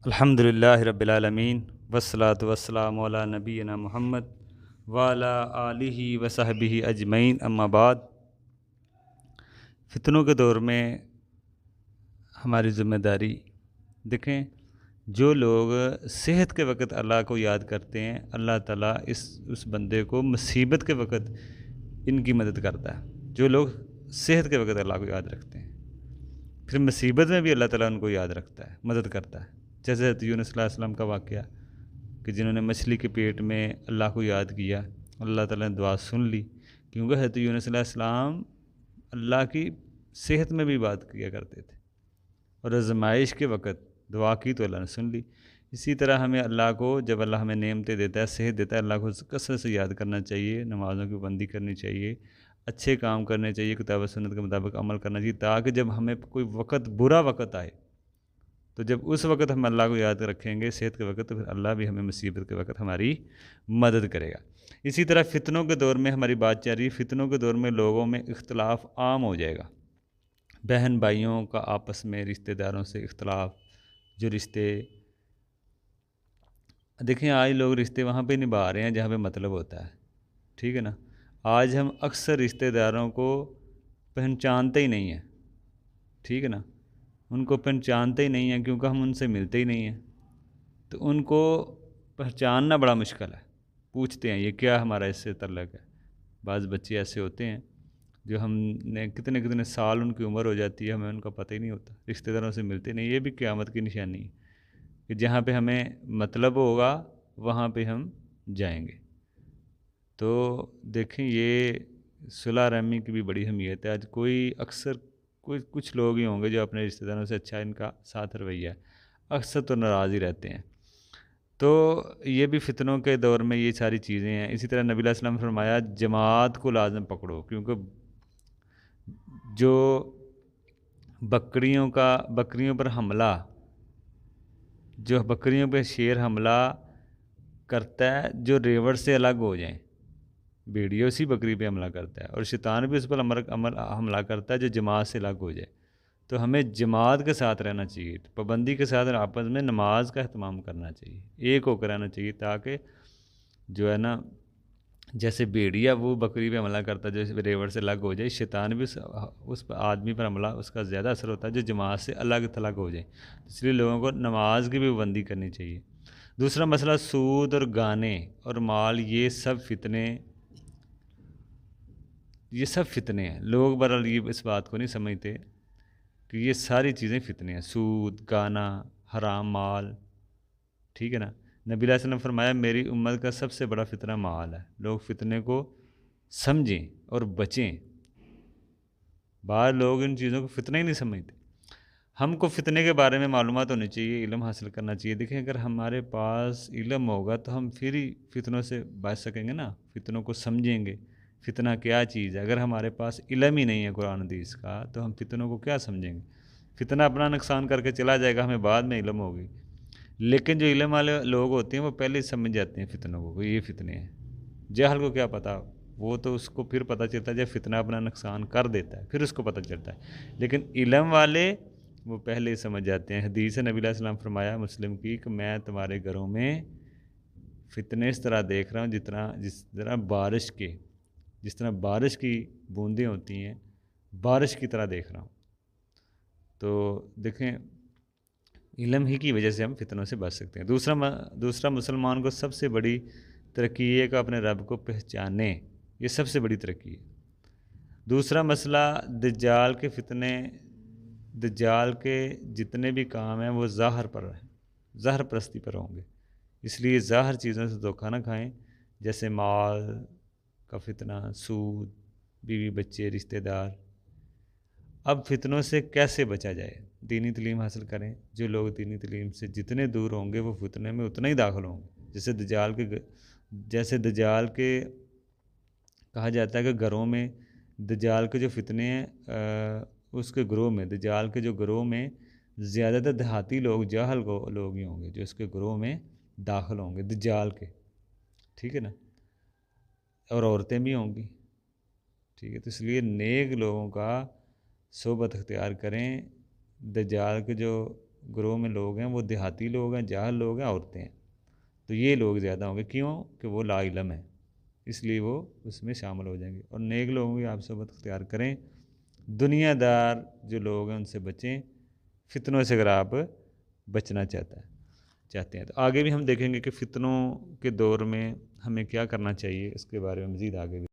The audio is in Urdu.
الحمد للہ رب العالمین والصلاة والسلام علی نبینا محمد وعلی آلہ وصحبہ اجمعین، اما بعد۔ فتنوں کے دور میں ہماری ذمہ داری دیکھیں، جو لوگ صحت کے وقت اللہ کو یاد کرتے ہیں، اللہ تعالیٰ اس بندے کو مصیبت کے وقت ان کی مدد کرتا ہے۔ جو لوگ صحت کے وقت اللہ کو یاد رکھتے ہیں، پھر مصیبت میں بھی اللہ تعالیٰ ان کو یاد رکھتا ہے، مدد کرتا ہے۔ جیسے حضرت یونس علیہ السلام کا واقعہ کہ جنہوں نے مچھلی کے پیٹ میں اللہ کو یاد کیا، اللہ تعالیٰ نے دعا سن لی، کیونکہ حضرت یونس علیہ السلام اللہ کی صحت میں بھی بات کیا کرتے تھے، اور آزمائش کے وقت دعا کی تو اللہ نے سن لی۔ اسی طرح ہمیں اللہ کو، جب اللہ ہمیں نعمتیں دیتا ہے، صحت دیتا ہے، اللہ کو کثرت سے یاد کرنا چاہیے، نمازوں کی پابندی کرنی چاہیے، اچھے کام کرنے چاہیے، کتاب و سنت کے مطابق عمل کرنا چاہیے، تاکہ جب ہمیں کوئی وقت، برا وقت آئے، تو جب اس وقت ہم اللہ کو یاد رکھیں گے صحت کے وقت، تو پھر اللہ بھی ہمیں مصیبت کے وقت ہماری مدد کرے گا۔ اسی طرح فتنوں کے دور میں ہماری بات چل رہی ہے، فتنوں کے دور میں لوگوں میں اختلاف عام ہو جائے گا۔ بہن بھائیوں کا آپس میں، رشتہ داروں سے اختلاف، جو رشتے دیکھیں آج لوگ رشتے وہاں پہ نبھا رہے ہیں جہاں پہ مطلب ہوتا ہے، ٹھیک ہے نا۔ آج ہم اکثر رشتہ داروں کو پہچانتے ہی نہیں ہیں، ٹھیک ہے نا، ان کو پہچانتے ہی نہیں ہیں، کیونکہ ہم ان سے ملتے ہی نہیں ہیں، تو ان کو پہچاننا بڑا مشکل ہے۔ پوچھتے ہیں یہ کیا ہمارا اس سے تعلق ہے۔ بعض بچے ایسے ہوتے ہیں جو ہم نے کتنے سال ان کی عمر ہو جاتی ہے، ہمیں ان کا پتہ ہی نہیں ہوتا، رشتہ داروں سے ملتے نہیں۔ یہ بھی قیامت کی نشانی ہے کہ جہاں پہ ہمیں مطلب ہوگا وہاں پہ ہم جائیں گے۔ تو دیکھیں یہ صلح رحمی کی بھی بڑی اہمیت ہے۔ آج کچھ لوگ ہی ہوں گے جو اپنے رشتہ داروں سے اچھا ان کا ساتھ رویہ ہے، اکثر تو ناراض ہی رہتے ہیں۔ تو یہ بھی فتنوں کے دور میں یہ ساری چیزیں ہیں۔ اسی طرح نبی علیہ السلام نے فرمایا جماعت کو لازم پکڑو، کیونکہ جو بکریوں پر حملہ، جو بکریوں پہ شیر حملہ کرتا ہے، جو ریوڑ سے الگ ہو جائیں، بھیڑیا اسی بکری پہ حملہ کرتا ہے، اور شیطان بھی اس پر حملہ کرتا ہے جو جماعت سے الگ ہو جائے۔ تو ہمیں جماعت کے ساتھ رہنا چاہیے، پابندی کے ساتھ آپس میں نماز کا اہتمام کرنا چاہیے، ایک ہو کر رہنا چاہیے، تاکہ جو ہے نا، جیسے بھیڑیا وہ بکری پہ حملہ کرتا ہے جو ریوڑ سے الگ ہو جائے، شیطان بھی اس آدمی پر حملہ، اس کا زیادہ اثر ہوتا ہے جو جماعت سے الگ تھلگ ہو جائے۔ اس لیے لوگوں کو نماز کی بھی پابندی کرنی چاہیے۔ دوسرا مسئلہ سود اور گانے اور مال، یہ سب فتنے ہیں۔ لوگ بہرحال یہ اس بات کو نہیں سمجھتے کہ یہ ساری چیزیں فتنے ہیں، سود، گانا، حرام مال، ٹھیک ہے نا۔ نبی علیہ السلام نے فرمایا میری امت کا سب سے بڑا فتنہ مال ہے۔ لوگ فتنے کو سمجھیں اور بچیں۔ بعض لوگ ان چیزوں کو فتنہ ہی نہیں سمجھتے۔ ہم کو فتنے کے بارے میں معلومات ہونی چاہیے، علم حاصل کرنا چاہیے۔ دیکھیں اگر ہمارے پاس علم ہوگا تو ہم پھر ہی فتنوں سے بچ سکیں گے نا، فتنوں کو سمجھیں گے، فتنہ کیا چیز ہے۔ اگر ہمارے پاس علم ہی نہیں ہے قرآن حدیث کا، تو ہم فتنوں کو کیا سمجھیں گے۔ فتنہ اپنا نقصان کر کے چلا جائے گا، ہمیں بعد میں علم ہوگی۔ لیکن جو علم والے لوگ ہوتے ہیں وہ پہلے ہی سمجھ جاتے ہیں فتنوں کو، یہ فتنے ہیں۔ جہل کو کیا پتہ، وہ تو اس کو پھر پتہ چلتا ہے جب فتنہ اپنا نقصان کر دیتا ہے، پھر اس کو پتہ چلتا ہے۔ لیکن علم والے وہ پہلے ہی سمجھ جاتے ہیں۔ حدیث نبی علیہ السلام فرمایا مسلم کی کہ میں تمہارے گھروں میں فتنے اس طرح دیکھ رہا ہوں جس طرح بارش کی بوندیں ہوتی ہیں، بارش کی طرح دیکھ رہا ہوں۔ تو دیکھیں علم ہی کی وجہ سے ہم فتنوں سے بچ سکتے ہیں۔ دوسرا مسلمان کو سب سے بڑی ترقی یہ کہ اپنے رب کو پہچانے، یہ سب سے بڑی ترقی ہے۔ دوسرا مسئلہ دجال کے فتنے، دجال کے جتنے بھی کام ہیں وہ ظاہر پرستی پر ہوں گے، اس لیے ظاہر چیزوں سے دھوکہ نہ کھائیں، جیسے مال کا فتنہ، سود، بیوی بچے، رشتہ دار۔ اب فتنوں سے کیسے بچا جائے؟ دینی تعلیم حاصل کریں۔ جو لوگ دینی تعلیم سے جتنے دور ہوں گے وہ فتنے میں اتنا ہی داخل ہوں گے۔ جیسے دجال کے کہا جاتا ہے کہ گھروں میں دجال کے جو فتنے ہیں، اس کے گروہ میں، دجال کے جو گروہ میں زیادہ تر دیہاتی لوگ، جاہل لوگ ہی ہوں گے جو اس کے گروہ میں داخل ہوں گے دجال کے، ٹھیک ہے نا، اور عورتیں بھی ہوں گی، ٹھیک ہے۔ تو اس لیے نیک لوگوں کا صحبت اختیار کریں۔ دجال کے جو گروہ میں لوگ ہیں وہ دیہاتی لوگ ہیں، جاہل لوگ ہیں، عورتیں ہیں. تو یہ لوگ زیادہ ہوں گے. کیوں؟ کہ وہ لا علم ہیں، اس لیے وہ اس میں شامل ہو جائیں گے. اور نیک لوگوں کی آپ صحبت اختیار کریں. دنیا دار جو لوگ ہیں ان سے بچیں، فتنوں سے اگر آپ بچنا چاہتے ہیں. تو آگے بھی ہم دیکھیں گے کہ فتنوں کے دور میں ہمیں کیا کرنا چاہیے، اس کے بارے میں مزید آگے بھی